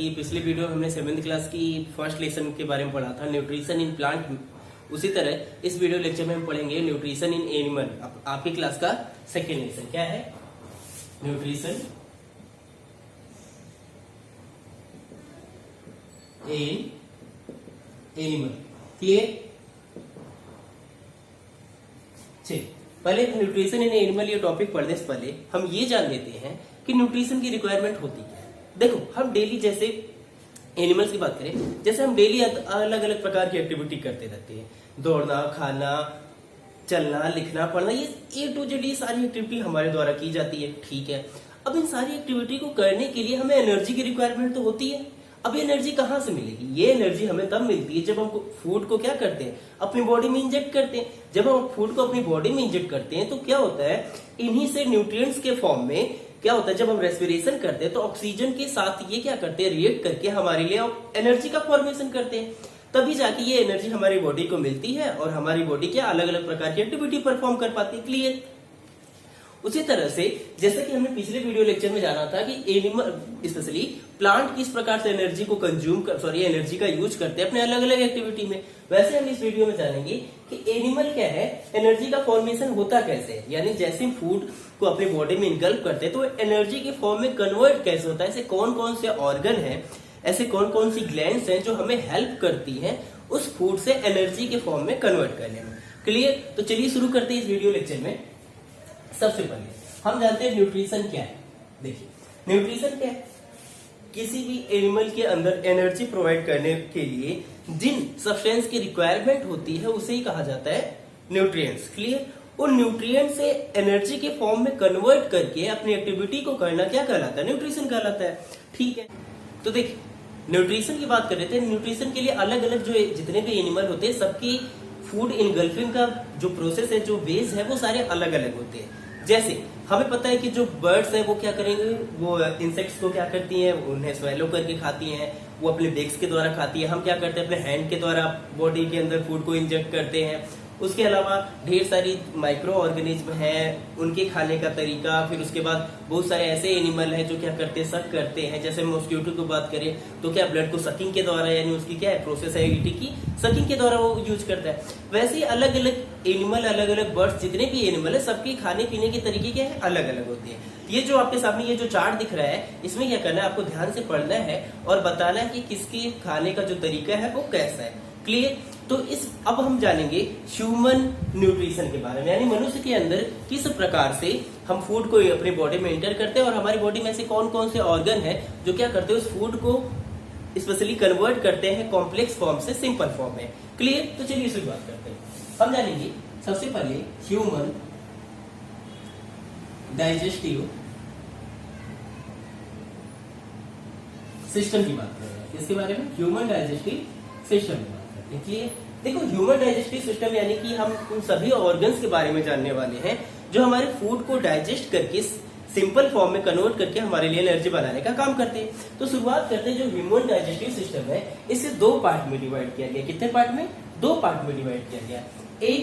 कि पिछले वीडियो में हमने 7th क्लास की फर्स्ट लेसन के बारे में पढ़ा था, न्यूट्रिशन इन प्लांट। उसी तरह इस वीडियो लेक्चर में हम पढ़ेंगे न्यूट्रिशन इन एनिमल। आपकी क्लास का सेकेंड लेसन क्या है? Nutrition in animal. क्लियर? पहले न्यूट्रिशन इन एनिमल ये टॉपिक पढ़ने से पहले हम ये जान लेते हैं कि न्यूट्रिशन की रिक्वायरमेंट होती क्या है। देखो, हम डेली जैसे एनिमल्स की बात करें, जैसे हम डेली अलग अलग प्रकार की एक्टिविटी करते रहते हैं, दौड़ना, खाना, चलना, लिखना, पढ़ना, ये A to Z ये सारी एक्टिविटी हमारे द्वारा की जाती है। ठीक है, अब इन सारी एक्टिविटी को करने के लिए हमें एनर्जी की रिक्वायरमेंट तो होती है। अब ये एनर्जी कहाँ से मिलेगी? ये एनर्जी हमें तब मिलती है जब हम फूड को क्या करते हैं, अपनी बॉडी में इंजेक्ट करते हैं। जब हम फूड को अपनी बॉडी में इंजेक्ट करते हैं तो क्या होता है, इन्हीं से न्यूट्रिएंट्स के फॉर्म में क्या होता है, जब हम रेस्पिरेशन करते हैं तो ऑक्सीजन के साथ ये क्या करते हैं, रिएक्ट करके हमारे लिए एनर्जी का फॉर्मेशन करते हैं। तभी जाके ये एनर्जी हमारी बॉडी को मिलती है और हमारी बॉडी क्या अलग अलग प्रकार की एक्टिविटी परफॉर्म कर पाती है। क्लियर? उसी तरह से जैसे कि हमने पिछले वीडियो लेक्चर में जाना था कि एनिमल स्पेशली प्लांट किस प्रकार से एनर्जी को एनर्जी का यूज करते हैं अपने अलग अलग एक्टिविटी में, वैसे हम इस वीडियो में जानेंगे कि एनिमल क्या है, एनर्जी का फॉर्मेशन होता कैसे है। यानी जैसे हम फूड को अपने बॉडी में इनगल्फ करते हैं तो एनर्जी के फॉर्म में कन्वर्ट कैसे होता है, ऐसे कौन कौन से ऑर्गन है, ऐसे कौन कौन सी ग्लैंड्स हैं जो हमें हेल्प करती हैं उस फूड से एनर्जी के फॉर्म में कन्वर्ट करने में। क्लियर? तो चलिए शुरू करते हैं इस वीडियो लेक्चर में। सबसे पहले हम जानते हैं न्यूट्रिशन क्या है। देखिए, न्यूट्रिशन क्या है? किसी भी एनिमल के अंदर एनर्जी प्रोवाइड करने के लिए जिन सब्सटेंस की रिक्वायरमेंट होती है उसे ही कहा जाता है न्यूट्रिएंट्स। क्लियर? उन न्यूट्रिएंट से एनर्जी के फॉर्म में कन्वर्ट करके अपनी एक्टिविटी को करना क्या कहलाता है? न्यूट्रिशन कहलाता है। ठीक है, तो देखिए न्यूट्रिशन की बात कर रहे थे। न्यूट्रिशन के लिए अलग अलग जो जितने भी एनिमल होते हैं सबकी फूड इनगल्फिंग का जो प्रोसेस है, जो वेज है, वो सारे अलग अलग होते हैं। जैसे हमें पता है कि जो बर्ड्स है वो क्या करेंगे, वो इंसेक्ट्स को क्या करती हैं, उन्हें स्वेलो करके खाती हैं, वो अपने बेक्स के द्वारा खाती है। हम क्या करते हैं, अपने हैंड के द्वारा बॉडी के अंदर फूड को इंजेक्ट करते हैं। उसके अलावा ढेर सारी माइक्रो ऑर्गेनिज्म हैं, उनके खाने का तरीका। फिर उसके बाद बहुत सारे ऐसे एनिमल हैं जो क्या करते हैं, सक करते हैं। जैसे मॉस्किटो की बात करें तो क्या ब्लड को सकिंग के द्वारा, यानी उसकी क्या है प्रोसेस है ईटी की, सकिंग के द्वारा वो यूज करता है। वैसे ही अलग अलग एनिमल, अलग अलग बर्ड्स, जितने भी एनिमल है सबके खाने पीने के तरीके क्या है, अलग अलग होते हैं। ये जो आपके सामने ये जो चार्ट दिख रहा है, इसमें क्या करना है, आपको ध्यान से पढ़ना है और बताना है कि किसके खाने का जो तरीका है वो कैसा है। क्लियर? तो अब हम जानेंगे ह्यूमन न्यूट्रिशन के बारे में, यानी मनुष्य के अंदर किस प्रकार से हम फूड को अपनी बॉडी में एंटर करते हैं और हमारी बॉडी में ऐसे कौन कौन से ऑर्गन है जो क्या करते हैं, उस फूड को स्पेशली कन्वर्ट करते हैं कॉम्प्लेक्स फॉर्म से सिंपल फॉर्म में। क्लियर? तो चलिए इसकी बात करते हैं। हम जानेंगे सबसे पहले ह्यूमन डाइजेस्टिव सिस्टम की बात कर रहे हैं। इसके बारे में ह्यूमन डाइजेस्टिव सिस्टम की बात करते हैं। क्लियर? देखो, ह्यूमन डाइजेस्टिव सिस्टम यानी कि हम उन सभी ऑर्गन्स के बारे में जानने वाले हैं जो हमारे फूड को डाइजेस्ट करके सिंपल फॉर्म में कन्वर्ट करके हमारे लिए एनर्जी बनाने का काम करते हैं। तो शुरुआत करते हैं, जो ह्यूमन डाइजेस्टिव सिस्टम है इसे दो पार्ट में डिवाइड किया गया। कितने पार्ट में? दो पार्ट में डिवाइड किया गया। एक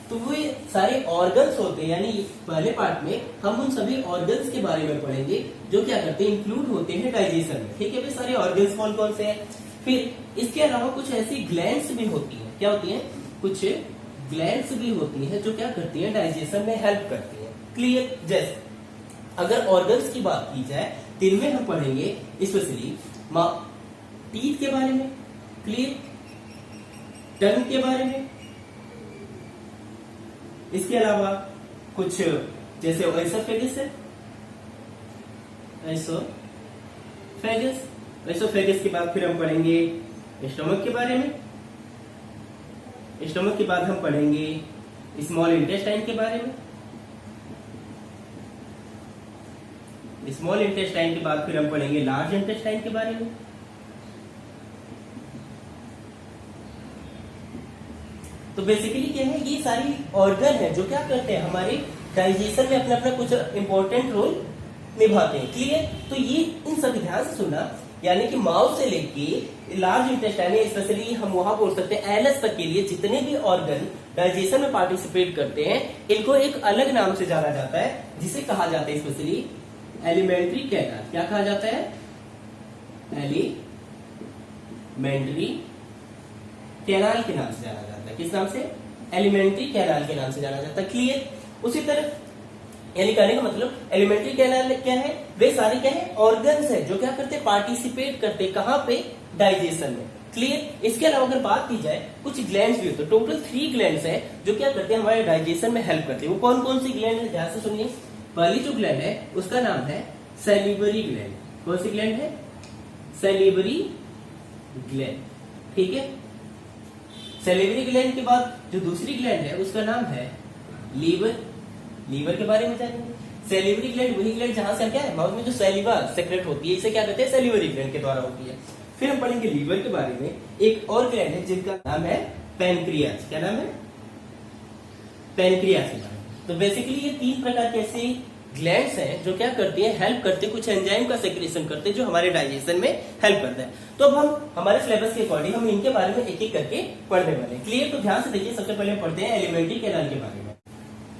तो वो सारे ऑर्गन्स होते हैं, यानी पहले पार्ट में हम उन सभी ऑर्गन्स के बारे में पढ़ेंगे जो क्या करते हैं, इंक्लूड होते हैं डाइजेशन में। ठीक है भाई, सारे ऑर्गन्स कौन कौन से हैं। फिर इसके अलावा कुछ ऐसी ग्लैंड्स भी होती हैं। क्या होती हैं? कुछ ग्लैंड्स भी होती हैं जो क्या करती हैं, डाइजेशन में हेल्प करती हैं। क्लियर? जैसे अगर ऑर्गन्स की बात की जाए तो इनमें हम पढ़ेंगे स्पेशली टीथ के बारे में। क्लियर? टंग के बारे में। इसके अलावा कुछ जैसे एसोफेगस है, एसोफेगस के बाद फिर हम पढ़ेंगे स्टमक के बारे में। स्टमक के बाद हम पढ़ेंगे स्मॉल इंटेस्टाइन के बारे में। स्मॉल इंटेस्टाइन के बाद फिर हम पढ़ेंगे लार्ज इंटेस्टाइन के बारे में। तो बेसिकली क्या है, ये सारी ऑर्गन है जो क्या करते हैं, हमारे डाइजेशन में अपना अपना कुछ इंपॉर्टेंट रोल निभाते हैं। क्लियर? तो ये इन सब ध्यान से सुनना, यानी कि माउथ से लेके लार्ज इंटेस्टाइन, स्पेशली हम वहां बोल सकते हैं एलस तक के लिए जितने भी ऑर्गन डाइजेशन में पार्टिसिपेट करते हैं इनको एक अलग नाम से जाना जाता है, जिसे कहा जाता है स्पेशली एलिमेंट्री कैनाल। क्या कहा जाता है? एलिमेंट्री कैनाल के नाम से जाना जाता है। किस नाम से? एलिमेंट्री कैनाल के नाम से जाना जाता है। क्लियर? उसी तरह यानी कहने का मतलब एलिमेंट्री कैनाल क्या है? वे सारे क्या है? ऑर्गन्स है जो क्या करते हैं? पार्टिसिपेट करते हैं। कहां पे? डाइजेशन में। क्लियर? इसके अलावा अगर बात की जाए कुछ ग्लैंड्स भी होते हैं। टोटल 3 ग्लैंड्स है जो क्या करते हैं? हमारे डाइजेशन में हेल्प करते हैं। वो कौन कौन सी ग्लैंड है? ध्यान से सुनिए। पहली जो ग्लैंड है उसका नाम है सैलिवरी ग्लैंड। कौन सी ग्लैंड है? Salivary gland. ठीक है। सैलिवरी ग्लैंड के बाद जो दूसरी ग्लैंड है उसका नाम है लीवर। लीवर के बारे में जानेंगे। सैलिवरी ग्लैंड वही ग्लैंड जहां से क्या है? माउथ में जो सैलिवा सेक्रेट होती है इसे क्या कहते हैं? सैलिवरी ग्लैंड के द्वारा होती है। फिर हम पढ़ेंगे लीवर के बारे में। एक और ग्लैंड है जिनका नाम है पैनक्रियाज। क्या नाम है? पैनक्रियाज के बारे में। तो बेसिकली ये 3 प्रकार के ऐसे ग्लैंड्स हैं जो क्या करती हैं? हेल्प करते हैं, कुछ एंजाइम का सेक्रेशन करते हैं जो हमारे डाइजेशन में हेल्प करता है। तो अब हम हमारे सिलेबस के अकॉर्डिंग हम इनके बारे में एक एक करके पढ़ने वाले हैं। क्लियर? तो ध्यान से देखिए। सबसे पहले पढ़ते हैं एलिमेंट्री कैनाल के बारे में।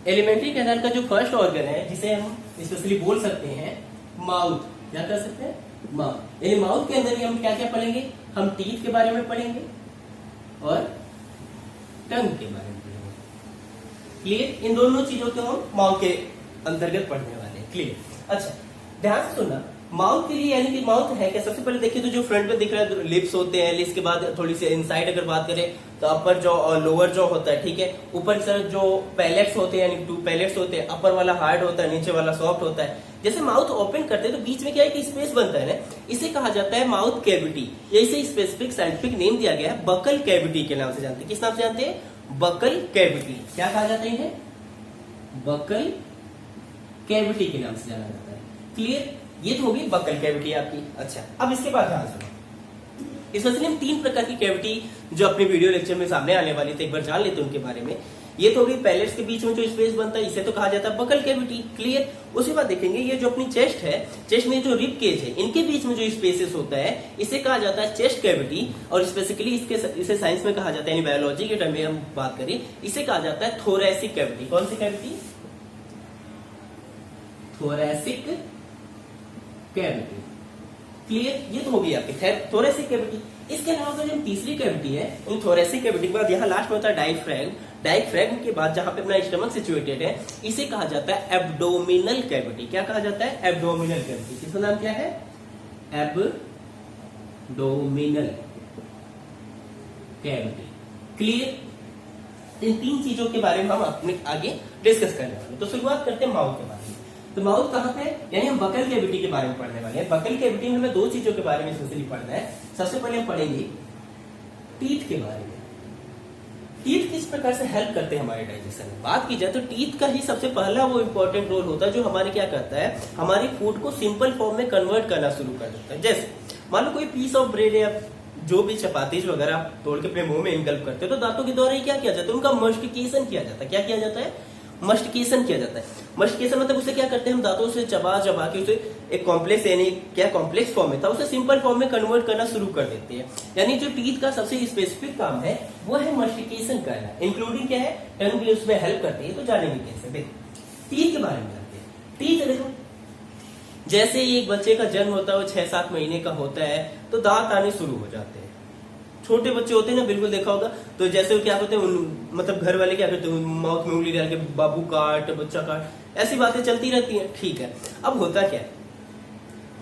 एलिमेंट्री कैनाल का जो फर्स्ट ऑर्गन है जिसे हम स्पेशली बोल सकते हैं माउथ। क्या कर सकते हैं? माउथ। यानी माउथ के अंदर ही हम क्या क्या पढ़ेंगे? हम टीथ के बारे में पढ़ेंगे और टंग के बारे में पढ़ेंगे। क्लियर? इन दोनों चीजों को हम माउथ के अंतर्गत पढ़ने वाले हैं। क्लियर? अच्छा ध्यान से सुनना। माउथ के लिए यानी कि माउथ है क्या? सबसे पहले देखिए तो जो फ्रंट में दिख रहा है लिप्स होते हैं। लिप्स के बाद थोड़ी सी इनसाइड अगर बात करें तो अपर जॉ और लोअर जॉ होता है। ठीक है। ऊपर से जो पैलेट्स होते हैं यानी 2 पैलेट्स होते हैं। अपर वाला हार्ड होता है, नीचे वाला सॉफ्ट होता है। जैसे माउथ ओपन करते हैं तो बीच में क्या है कि स्पेस बनता है ना, इसे कहा जाता है माउथ कैविटी। इसे स्पेसिफिक साइंटिफिक नेम दिया गया है बकल कैविटी के नाम से जानते हैं। किस नाम से जानते हैं? Buccal cavity. क्या कहा जाता है इन्हें? बकल कैविटी के नाम से जाना जाता है। क्लियर? ये तो होगी बकल कैविटी आपकी। अच्छा अब इसके बाद ध्यान सुनो। इसमें हम 3 प्रकार की कैविटी जो अपने वीडियो लेक्चर में सामने आने वाली थे एक बार जान लेते हैं उनके बारे में। ये तो होगी पैलेट्स के बीच में जो स्पेस बनता है इसे तो कहा जाता है बकल कैविटी। क्लियर? उसके बाद देखेंगे ये जो अपनी चेस्ट है, चेस्ट में जो रिब केज है इनके बीच में जो स्पेसेस होता है इसे कहा जाता है चेस्ट कैविटी। और स्पेसिफिकली इसे साइंस में कहा जाता है, यानी बायोलॉजी के टर्म में हम बात करें इसे कहा जाता है थोरैसिक कैविटी। कौन सी कैविटी? Thoracic cavity. क्लियर? ये तो होगी आपकी थोरैसिक कैविटी। इसके अलावा जो तीसरी कैविटी है इन थोरैसिक कैविटी के बाद यहाँ लास्ट में होता है डायफ्रैगम। डायफ्रैगम के बाद जहां पे अपना स्टमक सिचुएटेड है इसे कहा जाता है एब्डोमिनल कैविटी। क्या कहा जाता है? Abdominal cavity. इसका नाम क्या है? Abdominal cavity. क्लियर? इन 3 चीजों के बारे में हम अपने आगे डिस्कस करने वाले। तो शुरुआत करते हैं माउथ के बारे में। तो माउथ कहां पे है? यानी हम बकल कैविटी के बारे में पढ़ने वाले हैं। बकल कैविटी में हमें 2 चीजों के बारे में स्पेशली पढ़ना है। सबसे पहले हम पढ़ेंगे टीथ के बारे में। टीथ किस प्रकार से हेल्प करते हैं हमारे डाइजेशन में। बात की जाए तो टीथ का ही सबसे पहला वो इंपॉर्टेंट रोल होता है जो हमारे क्या करता है? हमारे फूड को सिंपल फॉर्म में कन्वर्ट करना शुरू कर देता है। जैसे मान लो कोई पीस ऑफ ब्रेड या जो भी चपातीज वगैरह आप तोड़ के अपने मुंह में इनगल्प करते हो तो दांतों के द्वारा ही क्या किया जाता है? उनका मस्टिकेशन किया जाता है। क्या किया जाता है? मस्टिकेशन किया जाता है। मस्टिकेशन मतलब उसे क्या करते हैं? हम दांतों से चबा चबा के उसे एक कॉम्प्लेक्स यानी क्या कॉम्प्लेक्स फॉर्म में था उसे सिंपल फॉर्म में कन्वर्ट करना शुरू कर देते हैं। यानी जो टीथ का सबसे स्पेसिफिक काम है वो है मस्टिकेशन करना। इंक्लूडिंग क्या है? टंग भी उसमें हेल्प करती है। तो जानेंगे कैसे? देखो टीथ के बारे में जानते हैं। टीथ देखो जैसे ही एक बच्चे का जन्म होता है वो 6-7 महीने का होता है तो दांत आने शुरू हो जाते हैं। छोटे बच्चे होते हैं ना, बिल्कुल देखा होगा। तो जैसे वो क्या करते हैं मतलब घर वाले क्या करते हैं? माउथ में उंगली डाल के बाबू काट, बच्चा काट, ऐसी बातें चलती रहती हैं। ठीक है। अब होता क्या है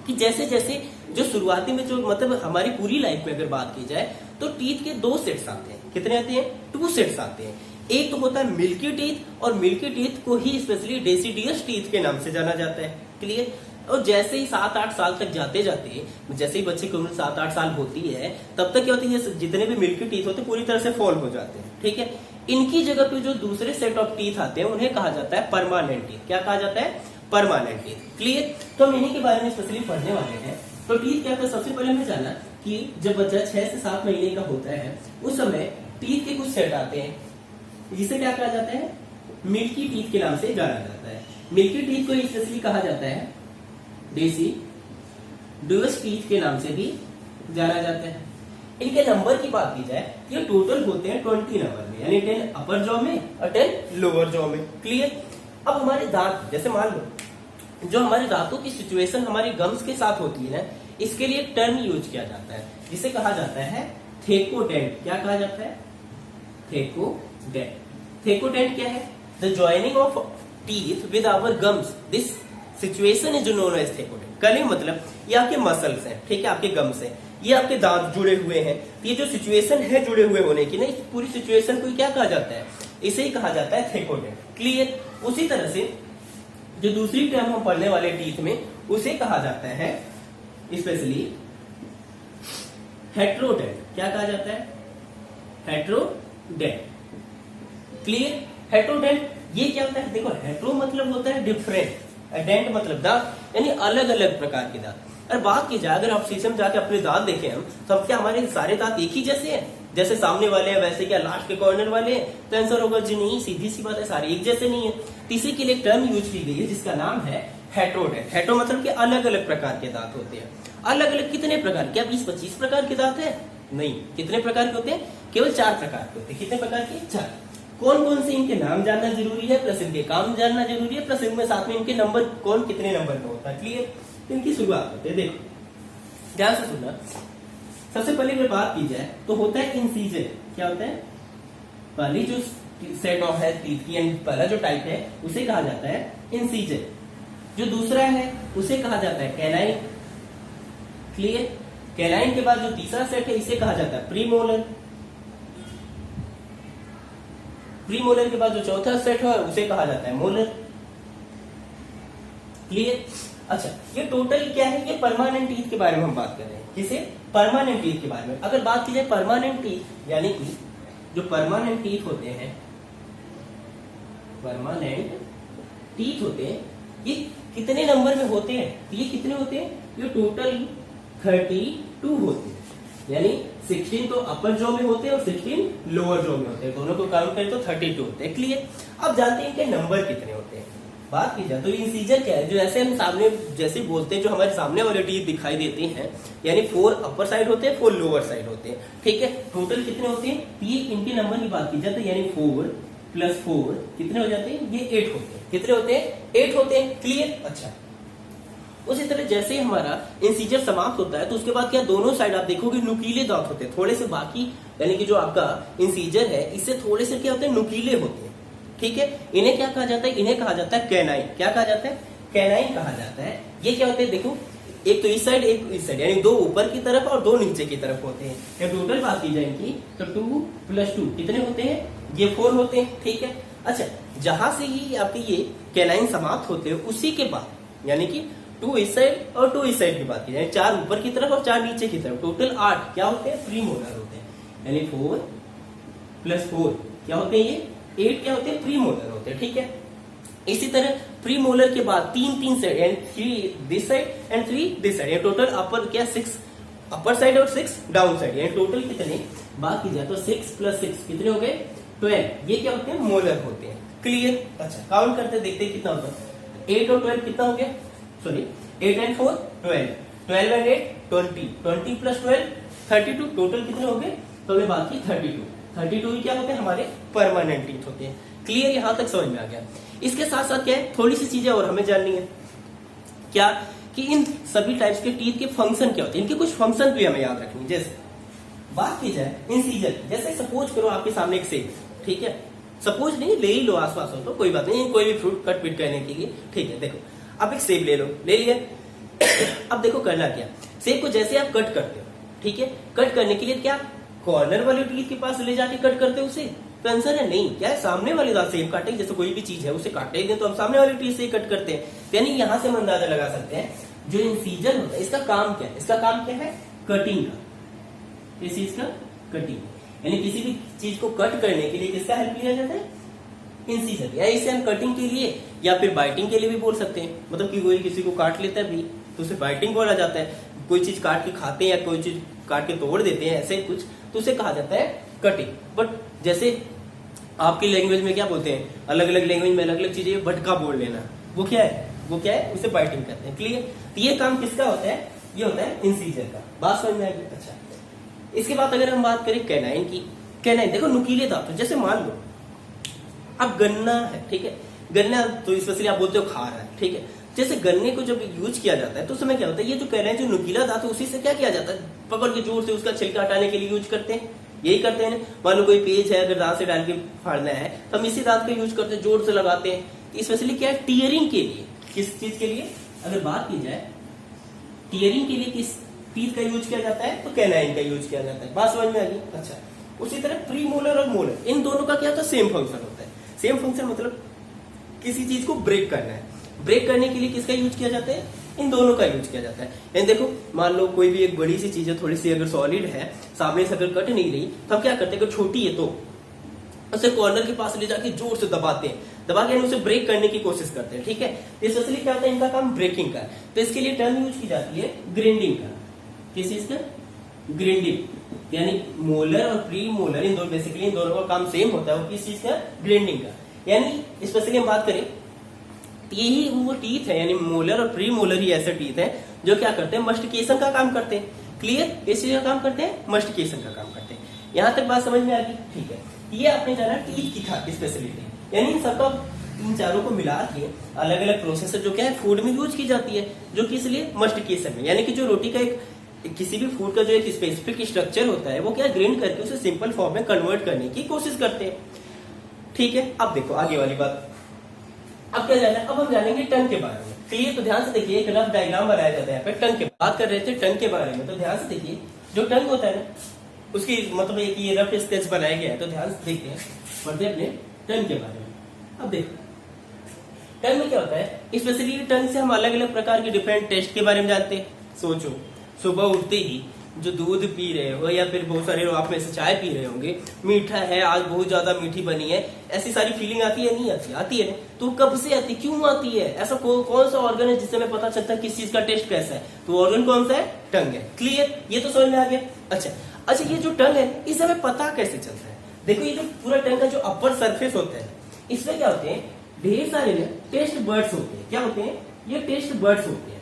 कि जैसे जैसे जो शुरुआती में जो मतलब हमारी पूरी लाइफ में अगर बात की जाए तो टीथ के 2 सेट्स आते हैं। कितने आते हैं? 2 सेट्स आते हैं। एक तो होता है मिल्की टीथ और मिल्की टीथ को ही स्पेशली डेसिडियस टीथ के नाम से जाना जाता है। क्लियर? और जैसे ही 7-8 साल तक जाते जाते जैसे ही बच्चे की उम्र 7-8 साल होती है तब तक क्या होती है? जितने भी मिल्की टीथ होते हैं पूरी तरह से फॉल हो जाते हैं। ठीक है। इनकी जगह पे जो दूसरे सेट ऑफ टीथ आते हैं उन्हें कहा जाता है परमानेंट टीथ। क्या कहा जाता है? Permanent teeth. क्लियर? तो हम इन्हीं के बारे में स्पेशली पढ़ने वाले हैं। तो टीथ क्या था? सबसे पहले हमें जाना कि जब बच्चा 6 से 7 महीने का होता है उस समय टीथ के कुछ सेट आते हैं जिसे क्या कहा जाता है? मिल्की टीथ के नाम से जाना जाता है। मिल्की टीथ को स्पेशली कहा जाता है डेसिडुअस टीथ के नाम से भी जाना जाता है। इनके नंबर की बात की जाए ये टोटल होते हैं 20 नंबर में, यानी 10 अपर जॉ में और 10 लोअर जॉ में। क्लियर? अब हमारे दांत, जैसे मान लो जो हमारे दांतों की सिचुएशन हमारे गम्स के साथ होती है ना, इसके लिए एक टर्म यूज किया जाता है जिसे कहा जाता है थेकोडेंट। क्या कहा जाता है? थेकोडेंट। थेकोडेंट क्या है? The joining of teeth with our gums, this situation is known as thecodont. कली मतलब ये आपके मसल्स हैं, ठीक है, आपके गम्स हैं, ये आपके दांत जुड़े हुए हैं। ये जो सिचुएशन है जुड़े हुए होने की ना, इस पूरी सिचुएशन को क्या कहा जाता है? इसे ही कहा जाता है थेकोडेंट। क्लियर? उसी तरह से जो दूसरी टर्म हम पढ़ने वाले टीथ में, उसे कहा जाता है स्पेशली हेट्रोडेंट। क्या कहा जाता है? हेट्रोडेंट। क्लियर? हेट्रोडेंट ये क्या होता है? देखो, हेट्रो मतलब होता है डिफरेंट, डेंट मतलब दांत, यानी अलग अलग प्रकार के दांत। और बात की जाए, अगर आप शीशे में जाके अपने दांत देखें हम, तो अब क्या हमारे सारे दांत एक ही जैसे हैं? जैसे सामने वाले हैं वैसे क्या लास्ट के कॉर्नर वाले हैं? तो आंसर होगा जी नहीं, सीधी सी बात है, सारे एक जैसे नहीं है। तीसरे के लिए एक टर्म यूज की गई है जिसका नाम है हेट्रोडेंट। हेट्रो मतलब कि अलग अलग प्रकार के दांत होते हैं। अलग अलग कितने प्रकार? क्या 20-25 प्रकार के दांत है? नहीं। कितने प्रकार के होते हैं? केवल 4 प्रकार के होते हैं। कितने प्रकार के? 4। कौन कौन से इनके नाम जानना जरूरी है, प्लस इनके काम जानना जरूरी है, प्लस इनमें साथ में इनके नंबर कौन कितने नंबर का होता है। क्लियर? इनकी शुरुआत होती है, देखो ध्यान से सुनना। सबसे पहले अगर बात की जाए तो होता है इंसीजर। क्या होता है? पहली जो सेट ऑफ है टीथ की, पहला जो टाइप है उसे कहा जाता है इंसीजर। जो दूसरा है उसे कहा जाता है कैनाइन। क्लियर? कैनाइन के बाद जो तीसरा सेट है इसे कहा जाता है प्रीमोलर। प्रीमोलर के बाद जो चौथा सेट है उसे कहा जाता है मोलर। क्लियर? अच्छा, ये टोटल क्या है? ये परमानेंट टीथ के बारे में हम बात कर रहे हैं। किसे? परमानेंट टीथ के बारे में। अगर बात की जाए परमानेंट टीथ, यानी कि जो परमानेंट टीथ होते हैं, परमानेंट टीथ होते हैं, ये कितने नंबर में होते हैं? तो ये कितने होते हैं? ये टोटल 32 होते हैं। यानी 16 तो अपर जॉ में होते हैं और 16 लोअर जॉ में होते हैं। दोनों को काउंट करें तो 32 होते हैं। क्लियर? अब जानते हैं इनके नंबर कितने होते हैं। बात की जाए तो इंसीजर क्या है? जो ऐसे हम सामने जैसे बोलते हैं, जो हमारे सामने वाले टीथ दिखाई देते हैं, यानी 4 अपर साइड होते हैं, 4 लोअर साइड होते हैं। ठीक है? टोटल कितने होते हैं? ये इनके नंबर की बात की जाए तो यानी 4 + 4 कितने हो जाते हैं? ये 8 होते हैं। कितने होते हैं? 8 होते हैं। क्लियर? अच्छा, उसी तरह जैसे ही हमारा इंसीजर समाप्त होता है तो उसके बाद क्या दोनों साइड आप देखोगे नुकीले दांत होते हैं, थोड़े से बाकी, यानी कि जो आपका इंसीजर है इससे थोड़े से क्या होते हैं? नुकीले होते हैं। ठीक है? इन्हें क्या कहा जाता है? इन्हें कहा जाता है कैनाइन। क्या कहा जाता है? कैनाइन कहा जाता है। ये क्या होते हैं? देखो, एक तो इस साइड एक इस साइड, यानी 2 ऊपर की तरफ और 2 नीचे की तरफ होते हैं। या टोटल बात की जाए इनकी तो 2 + 2 कितने होते हैं? ये 4 होते हैं। ठीक है? अच्छा, जहां से ही आपके ये कैनाइन समाप्त होते हैं उसी के बाद, यानी कि 2 इस साइड और 2 इस साइड की बात की जाए, 4 ऊपर की तरफ और 4 नीचे की तरफ, टोटल 8 क्या होते हैं? प्रीमोलर होते हैं। यानी 4 + 4 क्या होते हैं? ये 8 क्या होते हैं? प्रीमोलर होते हैं। ठीक है? इसी तरह प्रीमोलर के बाद 3 साइड, यानी 3 this side and 3 this side, total upper क्या 6 अपर साइड और 6 डाउन साइड, यानी टोटल कितने बात की जाए तो 6 + 6 कितने हो गए? 12। ये क्या होते हैं? मोलर होते हैं। क्लियर? अच्छा, काउंट करते देखते कितना होता है? 8 और 12 कितना हो गया? सॉरी, 8 and 4 12, 12 and 8 20, 20 + 12 32, टोटल कितने हो गए? तो हमने बात की 32 ही क्या होते हैं? हमारे परमानेंट टीथ होते हैं। क्लियर? यहां तक समझ में आ गया। इसके साथ साथ क्या है, थोड़ी सी चीजें और हमें जाननी है। क्या? कि इन सभी टाइप्स के टीथ के फंक्शन क्या होते हैं, इनके कुछ फंक्शन भी हमें याद रखनी है। जैसे बात की जाए इंसीजर, जैसे सपोज करो आपके सामने एक सेब, ठीक है, सपोज नहीं, ले ही लो, आसपास हो तो कोई बात नहीं, कोई भी फ्रूट कट पिट करने के लिए, ठीक है। देखो आप एक सेब ले लो, ले लिया। अब देखो करना क्या, सेब को जैसे आप कट करते हो, ठीक है, कट करने के लिए क्या कॉर्नर वाले टीथ के पास ले जाके कट करते हो उसे? तो आंसर है नहीं। क्या है, सामने वाले दांत सेब काटे, जैसे कोई भी चीज है उसे काटे दें तो हम सामने वाले टीथ से ही कट करते हैं। यानी यहां से हम अंदाजा लगा सकते हैं जो इंसीजर होता है इसका काम क्या है, इसका काम क्या है, कटिंग का। इस चीज का कटिंग, यानी किसी भी चीज को कट करने के लिए किसका हेल्प लिया जाता है, इंसीजर। या इसे हम कटिंग के लिए या फिर बाइटिंग के लिए भी बोल सकते हैं। मतलब कि कोई किसी को काट लेता है भी तो उसे बाइटिंग बोला जाता है, कोई चीज काट के खाते हैं या कोई चीज काट के तोड़ देते हैं ऐसे कुछ, तो उसे कहा जाता है कटिंग। बट जैसे आपकी लैंग्वेज में क्या बोलते हैं, अलग अलग लैंग्वेज में अलग अलग चीजें, भटका बोल लेना, वो क्या है, वो क्या है, उसे बाइटिंग कहते हैं। क्लियर? तो ये काम किसका होता है, ये होता है इंसीजर का। बात समझ में आएगी? अच्छा, इसके बाद अगर हम बात करें कैनाइन की, कैनाइन देखो नुकीले दांत, जैसे मान लो अब गन्ना है, ठीक है, गन्ना तो स्पेशली आप बोलते हो खा रहा है, ठीक है, जैसे गन्ने को जब यूज किया जाता है तो उस समय क्या होता है, ये जो कह रहे हैं जो नुकीला धातु उसी से क्या किया जाता है, पकड़ के जोर से उसका छिलका हटाने के लिए यूज करते हैं, यही करते हैं। मान लो कोई पेज है, अगर दांत से डाल के फाड़ना है तो हम इसी दांत का यूज करते हैं, जोर से लगाते हैं। स्पेशली क्या है, टीयरिंग के लिए। किस चीज के लिए अगर बात की जाए, टीयरिंग के लिए किस टीथ का यूज किया जाता है, तो कैनाइन का यूज किया जाता है। बात समझ में आ गई। अच्छा, उसी तरह प्री मोलर और मोलर, इन दोनों का क्या होता है, सेम फंक्शन होता है। सेम फंक्शन मतलब किसी चीज को ब्रेक करना है, ब्रेक करने के लिए किसका यूज किया जाता है, इन दोनों का यूज किया जाता है। यानी देखो, मान लो कोई भी एक बड़ी सी चीज है, थोड़ी सी अगर सॉलिड है, सामने से अगर कट नहीं रही तो हम क्या करते हैं, अगर छोटी है तो उसे कॉर्नर के पास ले जाके जोर से दबाते हैं, दबा के उसे ब्रेक करने की कोशिश करते हैं। ठीक है, स्पेशली क्या होता है, इनका काम ब्रेकिंग का है। तो इसके लिए टर्म यूज की जाती है ग्राइंडिंग का। किस चीज का, ग्राइंडिंग। यानी मोलर और प्री मोलर इन दोनों, बेसिकली इन दोनों का काम सेम होता है। वो किस चीज का, ग्राइंडिंग का। यानी स्पेशली हम बात करें, यही वो टीथ है, यानी मोलर और प्री मोलर ही ऐसे टीथ है जो क्या करते हैं, मस्टिकेशन का काम करते हैं। क्लियर, इस चीज का काम करते हैं, मस्टिकेशन का काम करते हैं। यहां तक बात समझ में आ गई। ठीक है, ये आपने जाना टीथ की था स्पेशलिटी, यानी इन सबका, इन चारों को मिला के अलग अलग प्रोसेस जो क्या है फूड में यूज की जाती है, जो किस लिए, मस्टिकेशन में। यानी कि जो रोटी का एक किसी भी फूड का जो एक स्पेसिफिक स्ट्रक्चर होता है वो क्या ग्राइंड करके उसे सिंपल फॉर्म में कन्वर्ट करने की कोशिश करते हैं। ठीक है, अब देखो आगे वाली बात। अब क्या जाना है, अब हम जानेंगे टंग के बारे में। क्लियर, तो ध्यान से देखिए, एक रफ डायग्राम बनाया जाता है यहाँ पे टंग के। बात कर रहे थे टंग के बारे में, तो ध्यान से देखिए, जो टंग होता है ना, उसकी मतलब एक ये रफ स्केच बनाया गया है, तो ध्यान से देखते हैं, पढ़ते अपने टंग के बारे में। अब देखो टंग में क्या होता है, स्पेशली टंग से हम अलग अलग प्रकार के डिफरेंट टेस्ट के बारे में जानते हैं। सोचो, सुबह उठते ही जो दूध पी रहे हो, या फिर बहुत सारे लोग आप में से चाय पी रहे होंगे, मीठा है, आज बहुत ज्यादा मीठी बनी है, ऐसी सारी फीलिंग आती है, नहीं आती, आती है ना। तो कब से आती, क्यों आती है, ऐसा कौन सा ऑर्गन है जिससे हमें पता चलता है किस चीज का टेस्ट कैसा है, तो ऑर्गन कौन सा है, टंग है। क्लियर, ये तो समझ में आ गया। अच्छा, ये जो टंग है इसे हमें पता कैसे चलता है। देखो, ये जो पूरा टंग का जो अपर सरफेस होता है, इसमें क्या होते हैं, ढेर सारे टेस्ट बर्ड्स होते हैं। क्या होते हैं, ये टेस्ट बर्ड्स होते हैं,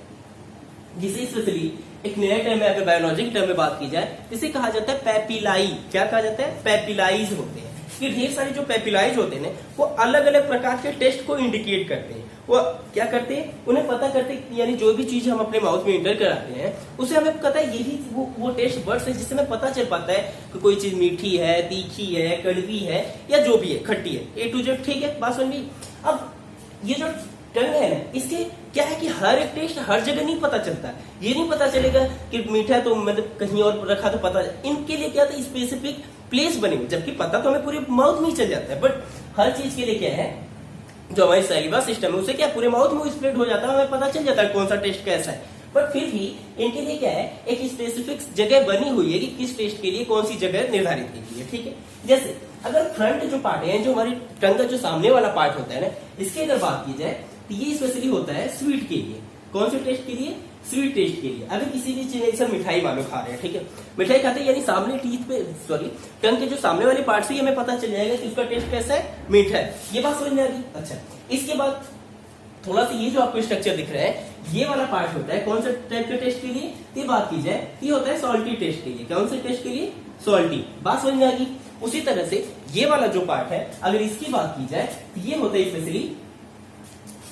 जिसे स्पेशली एक नया टर्म है, अगर बायोलॉजी के टर्म में बात की जाए, इसे कहा जाता है पैपिलाई। क्या कहा जाता है, पैपिलाइज होते हैं। ये ढेर सारे जो पैपिलाइज होते हैं वो अलग अलग प्रकार के टेस्ट को इंडिकेट करते हैं। वो क्या करते हैं, उन्हें पता करते हैं, यानी जो भी चीज हम अपने माउथ में इंटर कराते हैं उसे हमें पता है, यही वो टेस्ट बर्ड्स है जिससे हमें पता चल पाता है कि कोई चीज मीठी है, तीखी है, कड़वी है, या जो भी है, खट्टी है, A to Z। ठीक है, बात समझ में। अब ये जो टंग है ना, इसके क्या है कि हर एक टेस्ट हर जगह नहीं पता चलता। ये नहीं पता चलेगा कि मीठा तो मतलब कहीं और रखा तो पता, इनके लिए क्या था, स्पेसिफिक प्लेस बने हुए, जबकि पता तो हमें पूरे माउथ में ही चल जाता है। बट हर चीज के लिए क्या है, जो हमारी सैलिवा सिस्टम है उसे क्या पूरे माउथ में स्प्रेड हो जाता है, हमें पता चल जाता है कौन सा टेस्ट कैसा है। बट फिर भी इनके लिए क्या है, एक स्पेसिफिक जगह बनी हुई है कि किस टेस्ट के लिए कौन सी जगह निर्धारित की गई है। ठीक है, जैसे अगर फ्रंट जो पार्ट है, जो हमारी टंग का जो सामने वाला पार्ट होता है ना, इसकी अगर बात की जाए तो ये स्पेशली होता है स्वीट के लिए। कौन से टेस्ट के लिए, स्वीट टेस्ट के लिए। अगर किसी भी चीज से मिठाई मानो खा रहे हैं, ठीक है, मिठाई खाते हैं, यानी सामने टीथ पे, सॉरी, टंग के जो सामने वाले पार्ट से हमें पता चल जाएगा कि उसका टेस्ट कैसा है, मीठा है। ये बात समझ में आ गई। अच्छा, इसके बाद थोड़ा सा ये जो आपको स्ट्रक्चर दिख रहा है, ये वाला पार्ट होता है कौन सा टाइप के टेस्ट के लिए, ये बात की जाए ये होता है सॉल्टी टेस्ट के लिए। कौन से टेस्ट के लिए, सॉल्टी। बात समझ में आ गई। उसी तरह से ये वाला जो पार्ट है, अगर इसकी बात की जाए तो ये होता है स्पेशली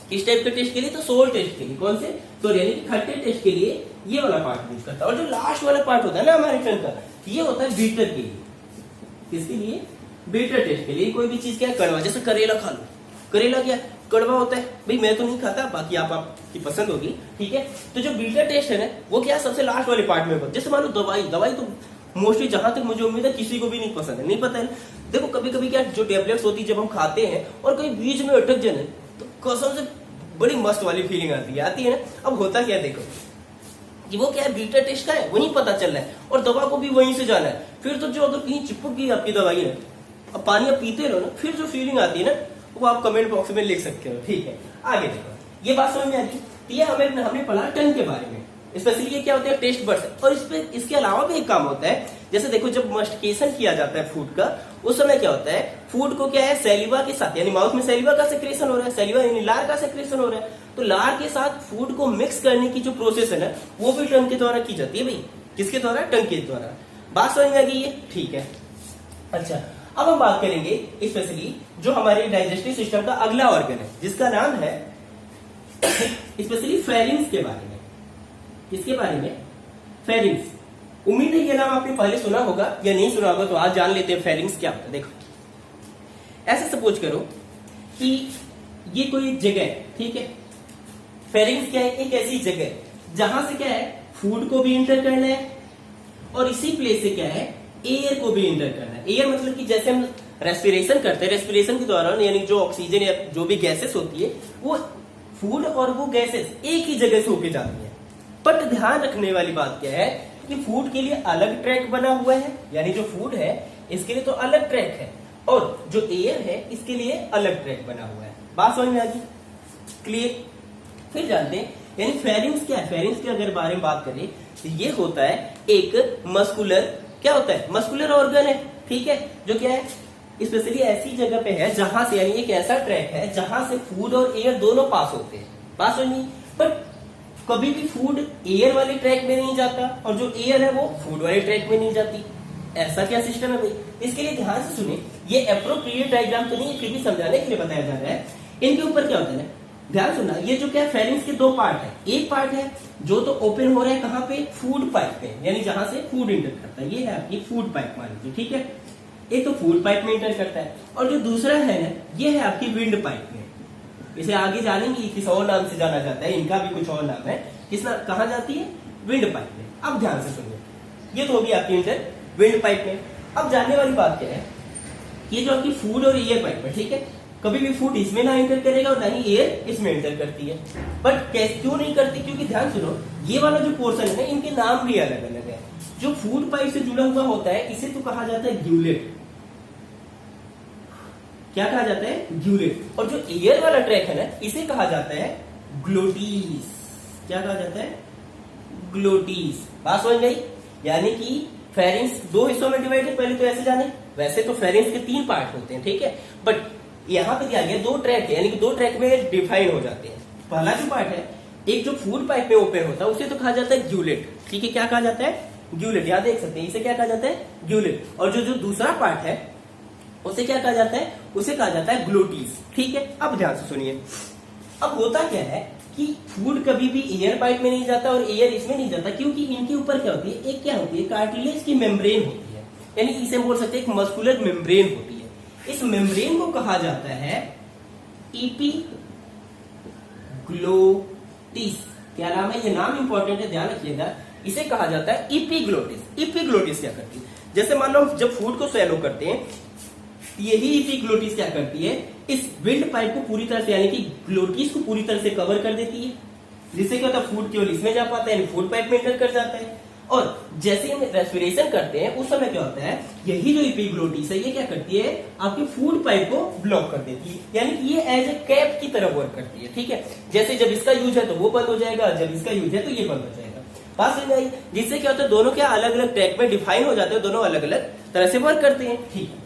किस टाइप के टेस्ट के लिए, तो सोल टेस्ट के लिए। कौन से, तो यानी कि खट्टे टेस्ट के लिए ये वाला पार्ट यूज करता है। और जो लास्ट वाला पार्ट होता है ना हमारे टंग का, ये होता है बीटर के लिए। किसके लिए, बीटर टेस्ट के लिए। कोई भी चीज क्या है, कड़वा, जैसे करेला खा लो, करेला क्या कड़वा होता है, भाई मैं तो नहीं खाता, बाकी आपकी पसंद होगी। ठीक है, तो जो बीटर टेस्ट है ना, वो क्या है, सबसे लास्ट वाले पार्ट में होता है। जैसे मान लो दवाई तो मोस्टली जहां तक मुझे उम्मीद है किसी को भी नहीं पसंद है, नहीं पता है। देखो कभी कभी क्या जो टेबलेट्स होती है जब हम खाते हैं और कहीं बीच में अटक जाए तो कसम से बड़ी मस्त वाली फीलिंग आती है ना। अब होता क्या, देखो कि वो क्या है, बीटर टेस्ट का है, वही पता चल रहा है, और दवा को भी वहीं से जाना है। फिर तो जो अगर कहीं चिपक गई आपकी दवाई है, अब पानी आप पीते रहो ना, फिर जो फीलिंग आती है ना, वो आप कमेंट बॉक्स में लिख सकते हो। ठीक है, आगे देखो, ये बात समझ में आ गई। ये हमने पढ़ा टंग के बारे में, स्पेशली ये क्या होता है, टेस्ट बड्स। और इसके अलावा भी एक काम होता है, जैसे देखो जब मस्टिकेशन किया जाता है फूड का, उस समय क्या होता है, फूड को क्या है, सैलिवा के साथ, यानी माउथ में सैलिवा का सेक्रेशन हो रहा है, सैलिवा यानी लार का सेक्रेशन हो रहा है, तो लार के साथ फूड को मिक्स करने की जो प्रोसेस है ना, वो भी टंग के द्वारा की जाती है। भाई किसके द्वारा, टंग के द्वारा। बात समझ में आ गई है। ठीक है, अच्छा अब हम बात करेंगे स्पेशली जो हमारे डाइजेस्टिव सिस्टम का अगला ऑर्गन है, जिसका नाम है स्पेशली फेरिंग्स के बारे में। किसके बारे में? फेरिंग्स। उम्मीद है ये नाम आपने पहले सुना होगा या नहीं सुना होगा, तो आज जान लेते हैं फेरिंग्स क्या होता है। देखो, ऐसे सपोज करो कि ये कोई एक जगह है, ठीक है। फेरिंग्स क्या है? एक ऐसी जगह जहां से क्या है, फूड को भी इंटर करना है और इसी प्लेस से क्या है, एयर को भी इंटर करना है। एयर मतलब कि जैसे हम रेस्पिरेशन करते हैं, रेस्पिरेशन के दौरान यानी जो ऑक्सीजन या जो भी गैसेस होती है, वो फूड और वो गैसेस एक ही जगह से होके जाती है। बट ध्यान रखने वाली बात क्या है कि फूड के लिए अलग ट्रैक बना हुआ है, यानी जो फूड है इसके लिए तो अलग ट्रैक है, और जो एयर है इसके लिए अलग ट्रैक बना हुआ है। बात समझ में आ गई? क्लियर? फिर जानते हैं यानी फेरिंग्स क्या है। फेरिंग्स के अगर बारे में बात करें तो ये होता है एक मस्कुलर, क्या होता है, मस्कुलर ऑर्गन है, ठीक है, जो क्या है, स्पेशली ऐसी जगह पे है जहां से, यानी एक ऐसा ट्रैक है जहां से फूड और एयर दोनों पास होते हैं। पास हो नहीं, बट कभी भी फूड एयर वाले ट्रैक में नहीं जाता और जो एयर है वो फूड वाले ट्रैक में नहीं जाती। ऐसा क्या सिस्टम है भाई? इसके लिए ध्यान से सुनिए, ये एप्रोप्रिएट डायग्राम तो नहीं, फिर भी समझाने के लिए बताया जा रहा है। इनके ऊपर क्या होता है, ध्यान सुनना, ये जो क्या फेरिंग्स के दो पार्ट है। एक पार्ट है जो तो ओपन हो रहा है कहां पे, फूड पाइप पे, यानी जहां से फूड इंटर करता है, ये है आपकी फूड पाइप मान लीजिए, ठीक है। एक तो फूड पाइप में इंटर करता है, और जो दूसरा है ना, ये है आपकी विंड पाइप में। इसे आगे जानेंगे किस और नाम से जाना जाता है, इनका भी कुछ और नाम है। किस नाम, कहां जाती है? विंड पाइप में। अब ध्यान से सुनिए, ये तो होगी आपकी इंटर विंड पाइप में। अब जानने वाली बात क्या है, ये जो आपकी फूड और एयर पाइप है, ठीक है, कभी भी फूड इसमें ना इंटर करेगा और ना ही एयर इसमें इंटर करती है। बट कैसे, क्यों नहीं करती? क्योंकि ध्यान सुनो, ये वाला जो पोर्शन है इनके नाम भी अलग अलग है। जो फूड पाइप से जुड़ा हुआ होता है इसे तो कहा जाता है ग्यूलेट। क्या कहा जाता है? ग्यूलेट। और जो एयर वाला ट्रैक है ना, इसे कहा जाता है ग्लोटिस। क्या कहा जाता है? ग्लोटिस। बात समझ गई? यानी कि फेरिंग्स दो हिस्सों में डिवाइड है, पहले तो ऐसे जाने। वैसे तो फेरिंग्स के 3 पार्ट होते हैं, ठीक है, बट यहाँ पे दिया गया 2 ट्रैक है, यानी कि 2 ट्रैक में डिफाइन हो जाते हैं। पहला जो पार्ट है, एक जो फूड पाइप में ओपन होता है, उसे तो कहा जाता है ग्यूलेट, ठीक है। क्या कहा जाता है? ग्यूलेट। यहाँ देख सकते हैं, इसे क्या कहा जाता है? ग्यूलेट। और जो दूसरा पार्ट है उसे क्या कहा जाता है? उसे कहा जाता है ग्लोटिस, ठीक है। अब ध्यान से सुनिए, अब होता क्या है कि फूड कभी भी एयर पाइप में नहीं जाता और एयर इसमें नहीं जाता, क्योंकि इनके ऊपर क्या होती है, एक क्या होती है, कार्टिलेज की मेम्ब्रेन होती है, यानी इसे बोल सकते हैं एक मस्कुलर मेम्ब्रेन होती है। इस मेम्ब्रेन को कहा जाता है इपीग्लोटिस। क्या नाम है? ये नाम इंपॉर्टेंट है, ध्यान रखिएगा। इसे कहा जाता है इपीग्लोटिस। इपीग्लोटिस क्या करती है? जैसे मान लो जब फूड को स्वैलो करते हैं, यही इपीग्लोटिस क्या करती है, इस विंड पाइप को पूरी तरह से, यानी कि ग्लोटिस को पूरी तरह से कवर कर देती है, जिससे क्या होता है, फूड केवल इसमें जा पाता है, यानी फूड पाइप में एंटर कर जाता है। और जैसे हम रेस्पिरेशन करते हैं उस समय क्या होता है, यही जो इपीग्लोटिस है ये क्या करती है, आपकी फूड पाइप को ब्लॉक कर देती है, यानी कि ये एज ए कैप की तरह वर्क करती है, ठीक है। जैसे जब इसका यूज है तो वो बंद हो जाएगा, जब इसका यूज है तो ये बंद हो जाएगा। बात समझ आई? जिससे क्या होता है, दोनों क्या अलग अलग ट्रैक में डिफाइन हो जाते हैं, दोनों अलग अलग तरह से वर्क करते हैं, ठीक है।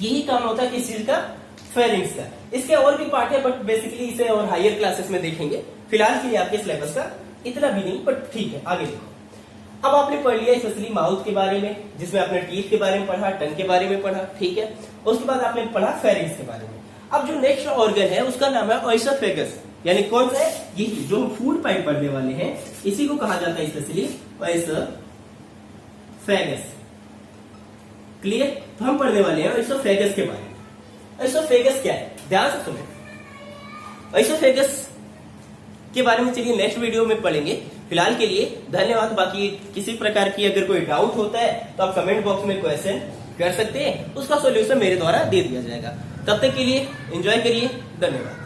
यही काम होता है किस चीज का? फेरिंग्स का। इसके और भी पार्ट है, बट बेसिकली इसे और हायर क्लासेस में देखेंगे। फिलहाल के लिए आपके सिलेबस का इतना भी नहीं, बट ठीक है, आगे देखो। अब आपने पढ़ लिया स्पेशली माउथ के बारे में, जिसमें आपने टीथ के बारे में पढ़ा, टंग के बारे में पढ़ा, ठीक है। उसके बाद आपने पढ़ा फेरिंग्स के बारे में। अब जो नेक्स्ट ऑर्गन है उसका नाम है ओएसोफेगस, यानी कौन सा है? यही जो हम फूड पाइप पढ़ने वाले हैं, इसी को कहा जाता है स्पेशली ओएसोफेगस। क्लियर? तो हम पढ़ने वाले हैं ओएसोफेगस के बारे में। ओएसोफेगस क्या है, ध्यान से सुनो। ओएसोफेगस के बारे में चलिए नेक्स्ट वीडियो में पढ़ेंगे। फिलहाल के लिए धन्यवाद। बाकी किसी प्रकार की अगर कोई डाउट होता है तो आप कमेंट बॉक्स में क्वेश्चन कर सकते हैं, उसका सॉल्यूशन मेरे द्वारा दे दिया जाएगा। तब तक के लिए एंजॉय करिए, धन्यवाद।